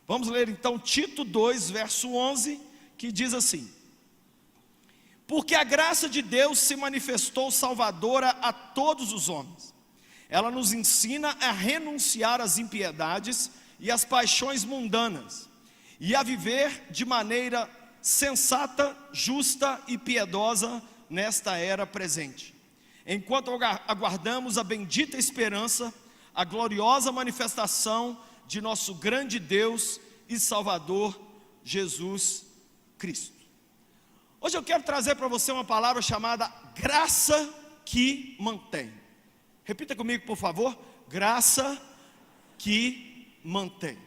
Vamos ler então Tito 2, verso 11, que diz assim: porque a graça de Deus se manifestou salvadora a todos os homens. Ela nos ensina a renunciar às impiedades e às paixões mundanas, e a viver de maneira sensata, justa e piedosa nesta era presente, enquanto aguardamos a bendita esperança, a gloriosa manifestação de nosso grande Deus e Salvador, Jesus Cristo. Hoje eu quero trazer para você uma palavra chamada graça que mantém. Repita comigo, por favor: graça que mantém.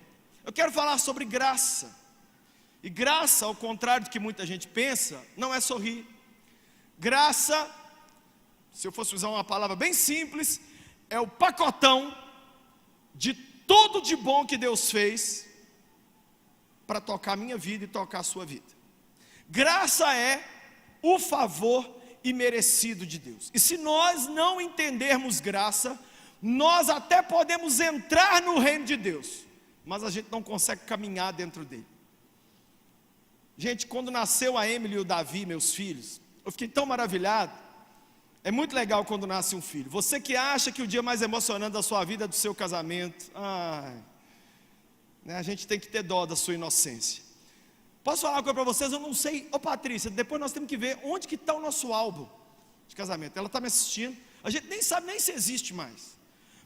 Eu quero falar sobre graça. E graça, ao contrário do que muita gente pensa, não é sorrir. Graça, se eu fosse usar uma palavra bem simples, é o pacotão de tudo de bom que Deus fez para tocar a minha vida e tocar a sua vida. Graça é o favor imerecido de Deus. E se nós não entendermos graça, nós até podemos entrar no reino de Deus, mas a gente não consegue caminhar dentro dele. Gente, quando nasceu a Emily e o Davi, meus filhos, eu fiquei tão maravilhado. É muito legal quando nasce um filho. Você que acha que o dia mais emocionante da sua vida é do seu casamento, a gente tem que ter dó da sua inocência. Posso falar uma coisa para vocês? Eu não sei. Ô Patrícia, depois nós temos que ver onde que está o nosso álbum de casamento. Ela está me assistindo. A gente nem sabe nem se existe mais.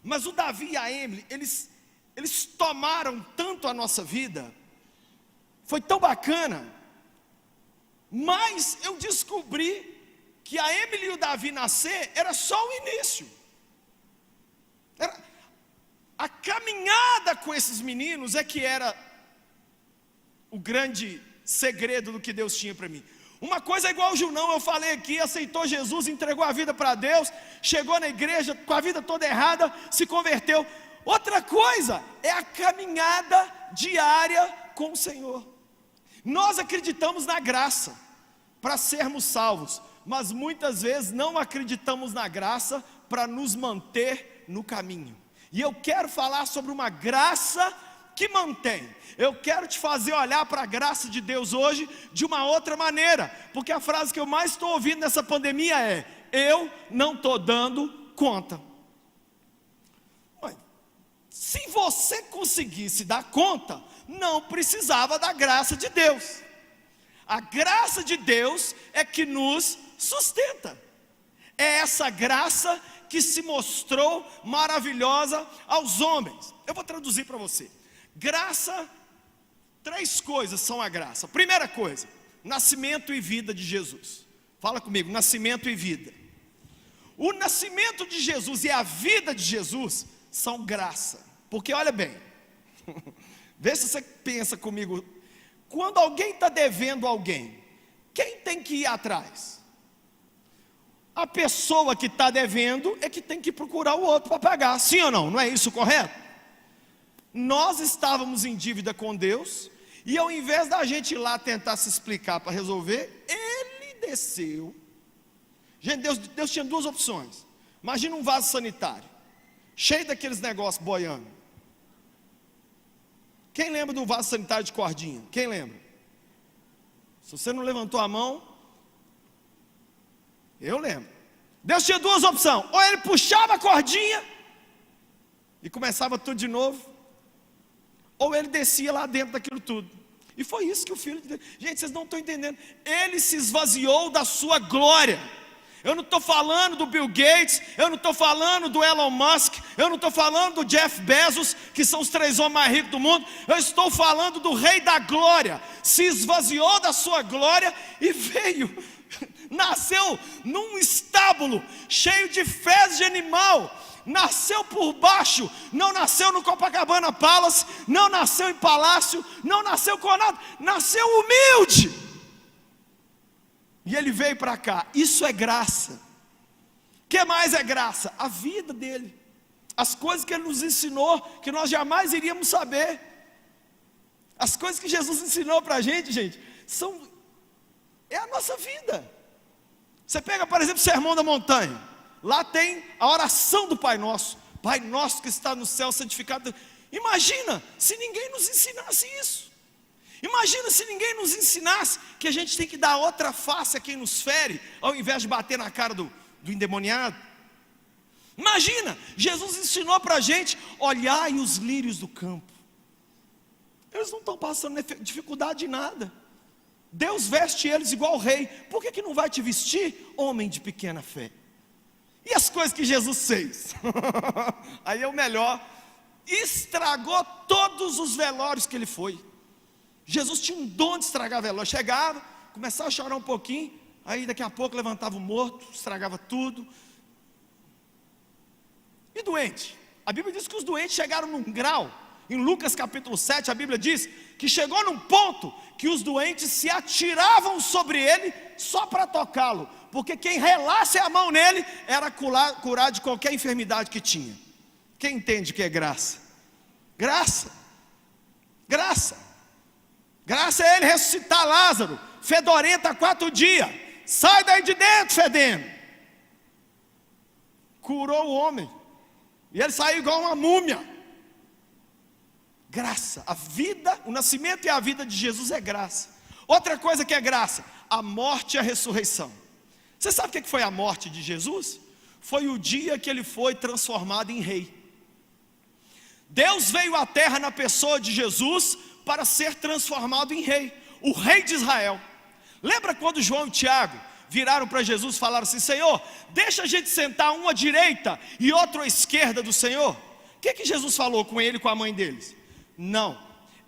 Mas o Davi e a Emily, eles tomaram tanto a nossa vida. Foi tão bacana. Mas eu descobri que a Emily e o Davi nascer era só o início. A caminhada com esses meninos é que era o grande segredo do que Deus tinha para mim. Uma coisa é igual o Junão, eu falei aqui, aceitou Jesus, entregou a vida para Deus, chegou na igreja com a vida toda errada, se converteu. Outra coisa é a caminhada diária com o Senhor. Nós acreditamos na graça para sermos salvos, mas muitas vezes não acreditamos na graça para nos manter no caminho. E eu quero falar sobre uma graça que mantém. Eu quero te fazer olhar para a graça de Deus hoje de uma outra maneira, porque a frase que eu mais estou ouvindo nessa pandemia é: eu não estou dando conta. Mãe, se você conseguisse dar conta, não precisava da graça de Deus. A graça de Deus é que nos sustenta. É essa graça que se mostrou maravilhosa aos homens. Eu vou traduzir para você. Graça, 3 coisas são a graça. Primeira coisa, nascimento e vida de Jesus. Fala comigo, nascimento e vida. O nascimento de Jesus e a vida de Jesus são graça. Porque olha bem, vê se você pensa comigo. Quando alguém está devendo a alguém, quem tem que ir atrás? A pessoa que está devendo é que tem que procurar o outro para pagar. Sim ou não? Não é isso correto? Nós estávamos em dívida com Deus, e ao invés da gente ir lá tentar se explicar para resolver, Ele desceu. Gente, Deus tinha 2 opções. Imagina um vaso sanitário, cheio daqueles negócios boiando. Quem lembra do vaso sanitário de cordinha? Quem lembra? Se você não levantou a mão, eu lembro. Deus tinha 2 opções: ou Ele puxava a cordinha e começava tudo de novo, ou Ele descia lá dentro daquilo tudo. E foi isso que o Filho de Deus... Gente, vocês não estão entendendo. Ele se esvaziou da sua glória. Eu não estou falando do Bill Gates, eu não estou falando do Elon Musk, eu não estou falando do Jeff Bezos, que são os 3 homens mais ricos do mundo. Eu estou falando do Rei da Glória. Se esvaziou da sua glória e veio, nasceu num estábulo cheio de fezes de animal. Nasceu por baixo, não nasceu no Copacabana Palace, não nasceu em palácio, não nasceu com nada, nasceu humilde. E Ele veio para cá. Isso é graça. O que mais é graça? A vida dele, as coisas que Ele nos ensinou, que nós jamais iríamos saber. As coisas que Jesus ensinou para a gente, é a nossa vida. Você pega, por exemplo, o Sermão da Montanha. Lá tem a oração do Pai Nosso. Pai nosso que está no céu, santificado. Imagina se ninguém nos ensinasse isso. Imagina se ninguém nos ensinasse que a gente tem que dar outra face a quem nos fere, ao invés de bater na cara do endemoniado. Imagina, Jesus ensinou para a gente: olhai os lírios do campo, eles não estão passando dificuldade de nada. Deus veste eles igual rei. Por que não vai te vestir, homem de pequena fé? E as coisas que Jesus fez? Aí é o melhor. Estragou todos os velórios que ele foi. Jesus tinha um dom de estragar velório. Chegava, começava a chorar um pouquinho, aí daqui a pouco levantava o morto, estragava tudo. E doente? A Bíblia diz que os doentes chegaram num grau. Em Lucas capítulo 7, a Bíblia diz que chegou num ponto que os doentes se atiravam sobre ele só para tocá-lo, porque quem relasse a mão nele era curar de qualquer enfermidade que tinha. Quem entende que é graça? Graça. Graça. Graça é ele ressuscitar Lázaro, fedorento há 4 dias. Sai daí de dentro, fedendo. Curou o homem. E ele saiu igual uma múmia. Graça, a vida, o nascimento e a vida de Jesus é graça. Outra coisa que é graça: a morte e a ressurreição. Você sabe o que foi a morte de Jesus? Foi o dia que ele foi transformado em rei. Deus veio à terra na pessoa de Jesus para ser transformado em rei, o rei de Israel. Lembra quando João e Tiago viraram para Jesus e falaram assim: Senhor, deixa a gente sentar um à direita e outro à esquerda do Senhor? O que Jesus falou com ele e com a mãe deles? Não,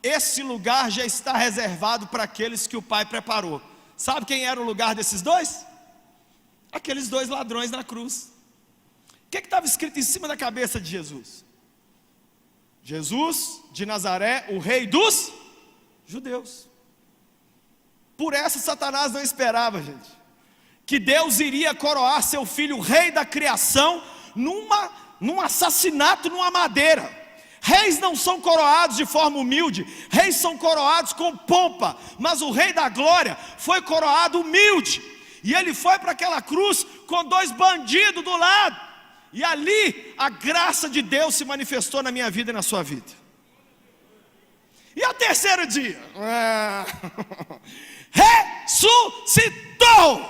esse lugar já está reservado para aqueles que o Pai preparou. Sabe quem era o lugar desses dois? Aqueles 2 ladrões na cruz. O que estava escrito em cima da cabeça de Jesus? Jesus de Nazaré, o rei dos judeus. Por essa Satanás não esperava, gente, que Deus iria coroar seu filho rei da criação num assassinato numa madeira. Reis não são coroados de forma humilde, reis são coroados com pompa, mas o rei da glória foi coroado humilde, e ele foi para aquela cruz com 2 bandidos do lado, e ali a graça de Deus se manifestou na minha vida e na sua vida. E ao terceiro dia, ressuscitou.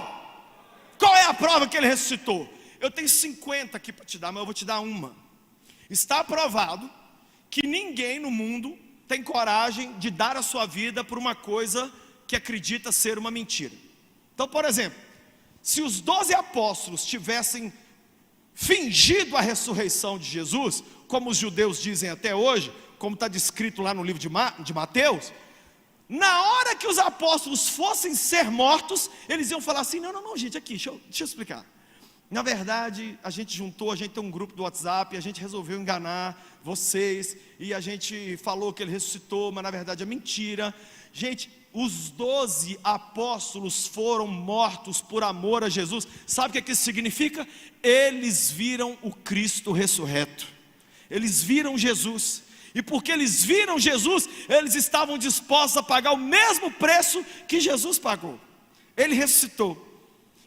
Qual é a prova que ele ressuscitou? Eu tenho 50 aqui para te dar, mas eu vou te dar uma. Está provado que ninguém no mundo tem coragem de dar a sua vida por uma coisa que acredita ser uma mentira. Então, por exemplo, se os 12 apóstolos tivessem fingido a ressurreição de Jesus, como os judeus dizem até hoje, como está descrito lá no livro de Mateus, na hora que os apóstolos fossem ser mortos, eles iam falar assim: não, gente, aqui, deixa eu explicar. Na verdade, a gente tem um grupo do WhatsApp, a gente resolveu enganar vocês, e a gente falou que ele ressuscitou, mas na verdade é mentira. Gente, os 12 apóstolos foram mortos por amor a Jesus. Sabe o que isso significa? Eles viram o Cristo ressurreto. Eles viram Jesus. E porque eles viram Jesus, eles estavam dispostos a pagar o mesmo preço que Jesus pagou. Ele ressuscitou.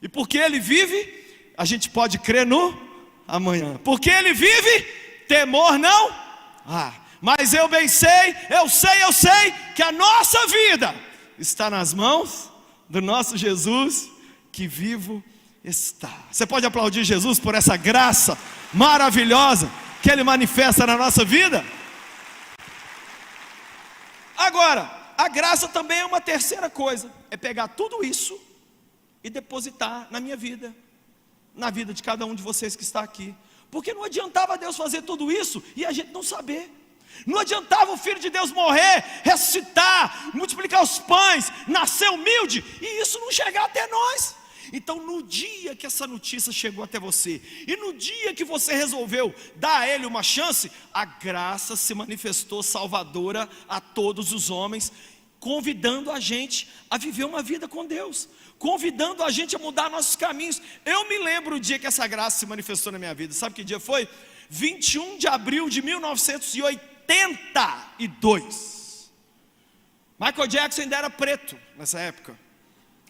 E porque ele vive, a gente pode crer no amanhã. Porque ele vive, temor não há. Mas eu bem sei, eu sei que a nossa vida está nas mãos do nosso Jesus, que vivo está. Você pode aplaudir Jesus por essa graça maravilhosa que ele manifesta na nossa vida? Agora, a graça também é uma terceira coisa, é pegar tudo isso e depositar na minha vida, na vida de cada um de vocês que está aqui. Porque não adiantava Deus fazer tudo isso e a gente não saber. Não adiantava o Filho de Deus morrer, ressuscitar, multiplicar os pães, nascer humilde, e isso não chegar até nós. Então, no dia que essa notícia chegou até você, e no dia que você resolveu dar a ele uma chance, a graça se manifestou salvadora a todos os homens, convidando a gente a viver uma vida com Deus, convidando a gente a mudar nossos caminhos. Eu me lembro o dia que essa graça se manifestou na minha vida. Sabe que dia foi? 21 de abril de 1982. Michael Jackson ainda era preto nessa época.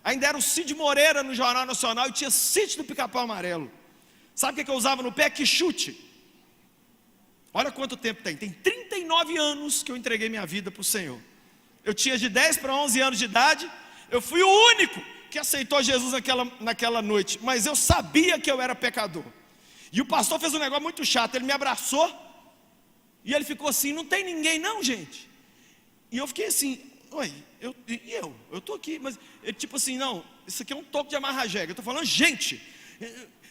Ainda era o Cid Moreira no Jornal Nacional e tinha Sítio do Pica-Pau Amarelo. Sabe o que eu usava no pé? Que chute. Olha quanto tempo tem. Tem 39 anos que eu entreguei minha vida para o Senhor. Eu tinha de 10 para 11 anos de idade. Eu fui o único que aceitou Jesus naquela noite. Mas eu sabia que eu era pecador. E o pastor fez um negócio muito chato. Ele me abraçou e ele ficou assim: não tem ninguém não, gente? E eu fiquei assim: oi, eu estou aqui. Mas ele tipo assim: não, isso aqui é um toque de amarra-jegue. Eu estou falando gente.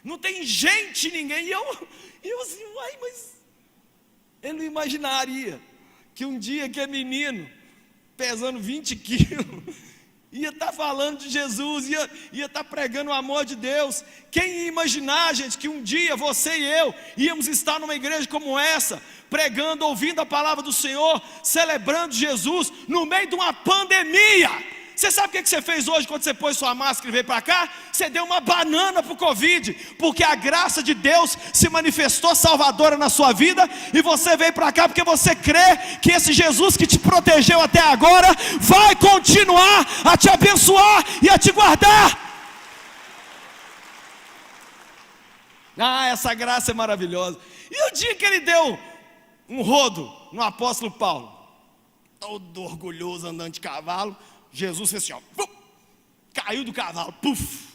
Não tem gente, ninguém. E eu assim: uai, mas ele não imaginaria que um dia que é menino, pesando 20 quilos, ia estar falando de Jesus, ia estar pregando o amor de Deus. Quem ia imaginar, gente, que um dia você e eu íamos estar numa igreja como essa, pregando, ouvindo a palavra do Senhor, celebrando Jesus, no meio de uma pandemia. Você sabe o que você fez hoje quando você pôs sua máscara e veio para cá? Você deu uma banana para o Covid, porque a graça de Deus se manifestou salvadora na sua vida, e você veio para cá porque você crê que esse Jesus que te protegeu até agora vai continuar a te abençoar e a te guardar. Ah, essa graça é maravilhosa. E o dia que ele deu um rodo no apóstolo Paulo, todo orgulhoso andando de cavalo, Jesus fez assim, ó, caiu do cavalo, puf.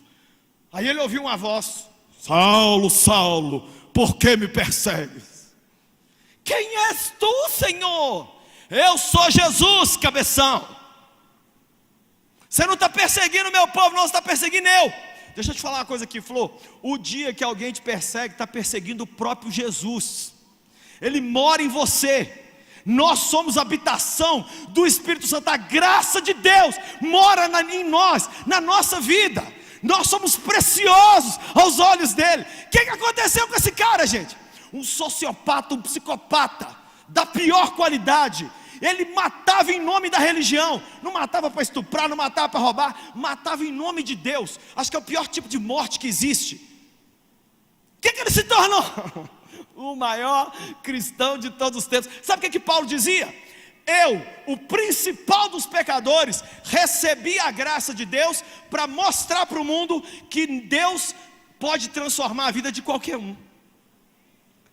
Aí ele ouviu uma voz: Saulo, Saulo, por que me persegues? Quem és tu, Senhor? Eu sou Jesus, cabeção. Você não está perseguindo o meu povo, não, você está perseguindo eu. Deixa eu te falar uma coisa aqui, Flor. O dia que alguém te persegue, está perseguindo o próprio Jesus. Ele mora em você. Nós somos habitação do Espírito Santo. A graça de Deus mora em nós, na nossa vida. Nós somos preciosos aos olhos dele. O que aconteceu com esse cara, gente? Um sociopata, um psicopata da pior qualidade. Ele matava em nome da religião. Não matava para estuprar, não matava para roubar, matava em nome de Deus. Acho que é o pior tipo de morte que existe. O que ele se tornou? O maior cristão de todos os tempos. Sabe o que Paulo dizia? Eu, o principal dos pecadores, recebi a graça de Deus para mostrar para o mundo que Deus pode transformar a vida de qualquer um.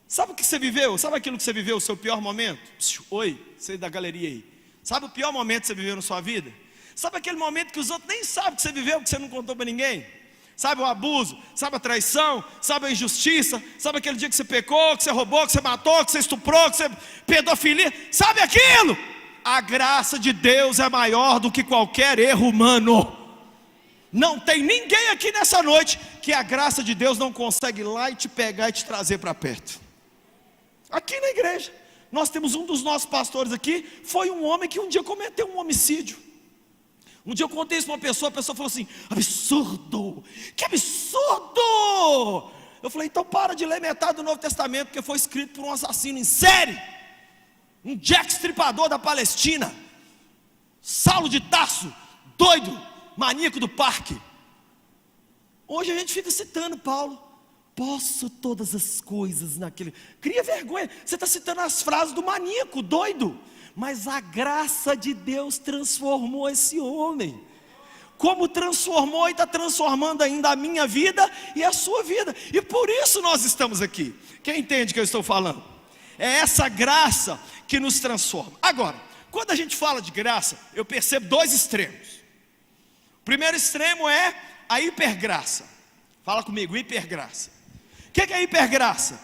Sabe o que você viveu? Sabe aquilo que você viveu, o seu pior momento? Oi, você da galeria aí. Sabe o pior momento que você viveu na sua vida? Sabe aquele momento que os outros nem sabem que você viveu, que você não contou para ninguém? Sabe o abuso, sabe a traição, sabe a injustiça, sabe aquele dia que você pecou, que você roubou, que você matou, que você estuprou, que você pedofilia, sabe aquilo? A graça de Deus é maior do que qualquer erro humano. Não tem ninguém aqui nessa noite que a graça de Deus não consegue ir lá e te pegar e te trazer para perto. Aqui na igreja, nós temos um dos nossos pastores aqui, foi um homem que um dia cometeu um homicídio. Um dia eu contei isso para uma pessoa, a pessoa falou assim: absurdo, que absurdo. Eu falei: então para de ler metade do Novo Testamento, porque foi escrito por um assassino em série, um Jack Stripador da Palestina, Saulo de Tarso, doido, maníaco do parque. Hoje a gente fica citando Paulo: posso todas as coisas naquele. Cria vergonha, você está citando as frases do maníaco, doido. Mas a graça de Deus transformou esse homem. Como transformou e está transformando ainda a minha vida e a sua vida. E por isso nós estamos aqui. Quem entende o que eu estou falando? É essa graça que nos transforma. Agora, quando a gente fala de graça, eu percebo dois extremos. O primeiro extremo é a hipergraça. Fala comigo, hipergraça. O que é hipergraça?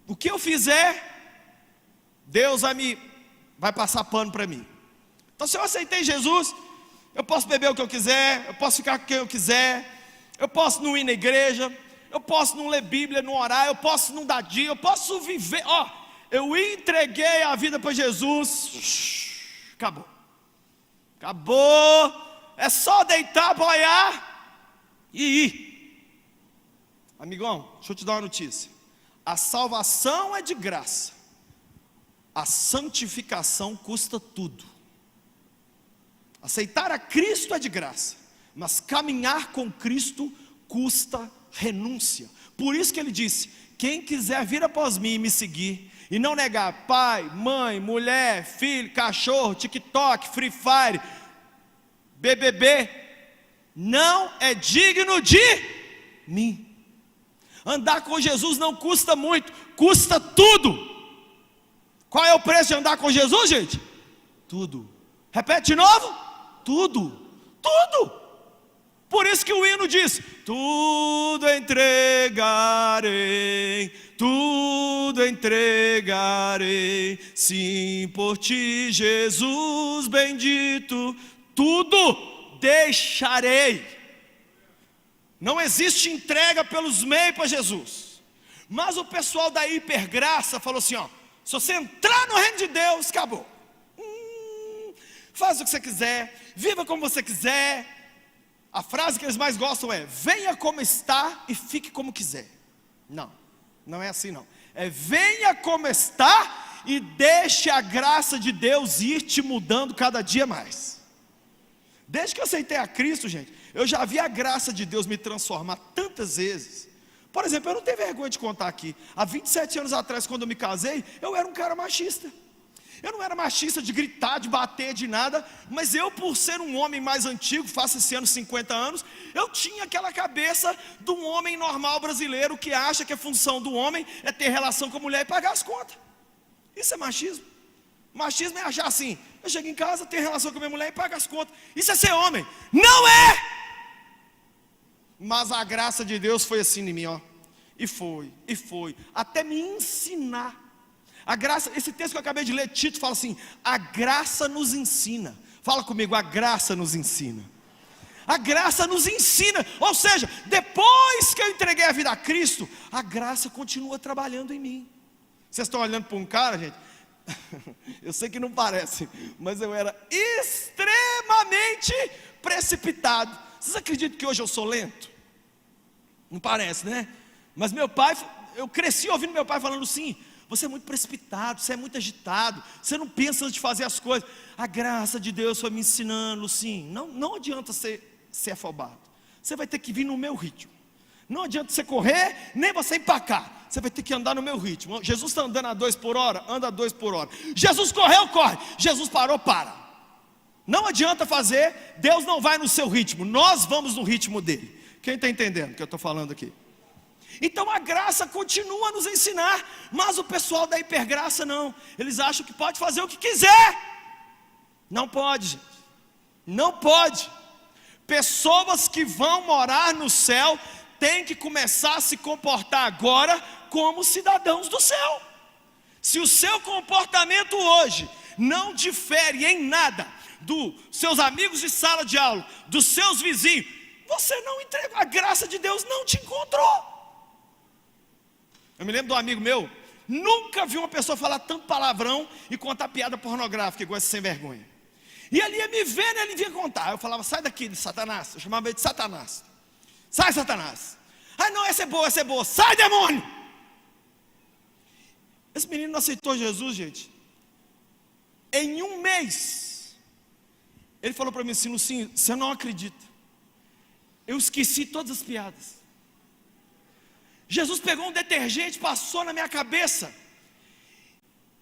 O que eu fizer, Deus vai passar pano para mim. Então, se eu aceitei Jesus, eu posso beber o que eu quiser, eu posso ficar com quem eu quiser, eu posso não ir na igreja, eu posso não ler Bíblia, não orar, eu posso não dar dia, eu posso viver. Eu entreguei a vida para Jesus. Acabou. É só deitar, boiar e ir. Amigão, deixa eu te dar uma notícia. A salvação é de graça. A santificação custa tudo. Aceitar a Cristo é de graça, mas caminhar com Cristo custa renúncia. Por isso que ele disse: quem quiser vir após mim e me seguir, e não negar pai, mãe, mulher, filho, cachorro, TikTok, Free Fire, BBB, não é digno de mim. Andar com Jesus não custa muito, custa tudo. Qual é o preço de andar com Jesus, gente? Tudo. Repete de novo: tudo, tudo. Por isso que o hino diz: tudo entregarei, sim, por ti, Jesus bendito, tudo deixarei. Não existe entrega pelos meios para Jesus. Mas o pessoal da hipergraça falou assim: ó, se você entrar no reino de Deus, acabou. Faz o que você quiser, viva como você quiser. A frase que eles mais gostam é: venha como está e fique como quiser. Não, não é assim não. É: venha como está e deixe a graça de Deus ir te mudando cada dia mais. Desde que eu aceitei a Cristo, gente, eu já vi a graça de Deus me transformar tantas vezes. Por exemplo, eu não tenho vergonha de contar aqui. Há 27 anos atrás, quando eu me casei, eu era um cara machista. Eu não era machista de gritar, de bater, de nada. Mas eu, por ser um homem mais antigo, faço esse ano 50 anos, eu tinha aquela cabeça de um homem normal brasileiro, que acha que a função do homem é ter relação com a mulher e pagar as contas. Isso é machismo. Machismo é achar assim: eu chego em casa, tenho relação com a minha mulher e pago as contas. Isso é ser homem. Não é! Mas a graça de Deus foi assim em mim, ó. E foi, até me ensinar. A graça, esse texto que eu acabei de ler, Tito, fala assim: a graça nos ensina. Fala comigo: a graça nos ensina. A graça nos ensina. Ou seja, depois que eu entreguei a vida a Cristo, a graça continua trabalhando em mim. Vocês estão olhando para um cara, gente? Eu sei que não parece, mas eu era extremamente precipitado. Vocês acreditam que hoje eu sou lento? Não parece, né? Mas meu pai, eu cresci ouvindo meu pai falando assim: você é muito precipitado, você é muito agitado, você não pensa antes de fazer as coisas. A graça de Deus foi me ensinando, sim. Não adianta ser afobado. Você vai ter que vir no meu ritmo. Não adianta você correr, nem você empacar. Você vai ter que andar no meu ritmo. Jesus está andando a 2 por hora, anda a 2 por hora. Jesus correu, corre. Jesus parou, para. Não adianta fazer, Deus não vai no seu ritmo, nós vamos no ritmo dele. Quem está entendendo o que eu estou falando aqui? Então a graça continua a nos ensinar, mas o pessoal da hipergraça não. Eles acham que pode fazer o que quiser. Não pode, gente. Não pode. Pessoas que vão morar no céu têm que começar a se comportar agora como cidadãos do céu. Se o seu comportamento hoje não difere em nada dos seus amigos de sala de aula, dos seus vizinhos, você não entregou, a graça de Deus não te encontrou. Eu me lembro de um amigo meu, nunca vi uma pessoa falar tanto palavrão e contar piada pornográfica igual esse sem vergonha. E ele ia me vendo, ele vinha contar. Eu falava: sai daqui, de Satanás. Eu chamava ele de Satanás. Sai, Satanás. Ah, não, essa é boa. Sai, demônio. Esse menino não aceitou Jesus, gente. Em um mês, ele falou para mim assim: Lucinho, você não acredita, eu esqueci todas as piadas. Jesus pegou um detergente, passou na minha cabeça,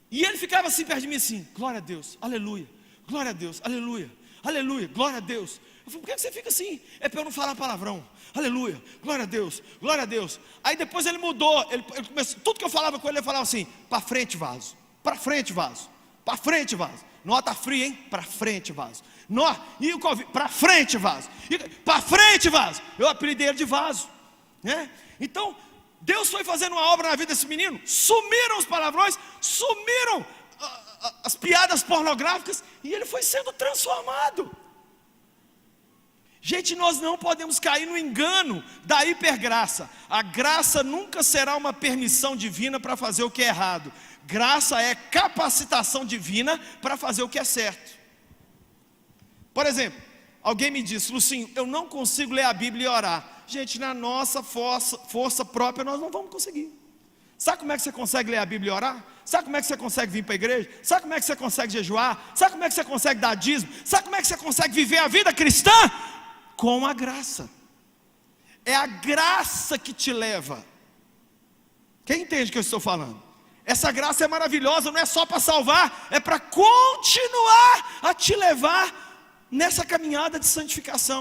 e ele ficava assim perto de mim assim: glória a Deus, aleluia, glória a Deus, aleluia, aleluia, glória a Deus. Eu falei: por que você fica assim? É para eu não falar palavrão. Aleluia, glória a Deus, glória a Deus. Aí depois ele mudou, ele começou, tudo que eu falava com ele, ele falava assim: para frente, vaso, para frente, vaso, para frente, vaso. Nó, tá frio, hein? Para frente, vaso. Nó, e o Covid? Para frente, vaso. Para frente, vaso. Eu apelidei ele de vaso, né? Então Deus foi fazendo uma obra na vida desse menino. Sumiram os palavrões, sumiram as piadas pornográficas, e ele foi sendo transformado. Gente, nós não podemos cair no engano da hipergraça. A graça nunca será uma permissão divina para fazer o que é errado. Graça é capacitação divina para fazer o que é certo. Por exemplo, alguém me disse: Lucinho, eu não consigo ler a Bíblia e orar. Gente, na nossa força própria nós não vamos conseguir. Sabe como é que você consegue ler a Bíblia e orar? Sabe como é que você consegue vir para a igreja? Sabe como é que você consegue jejuar? Sabe como é que você consegue dar dízimo? Sabe como é que você consegue viver a vida cristã? Com a graça. É a graça que te leva. Quem entende o que eu estou falando? Essa graça é maravilhosa, não é só para salvar, é para continuar a te levar nessa caminhada de santificação.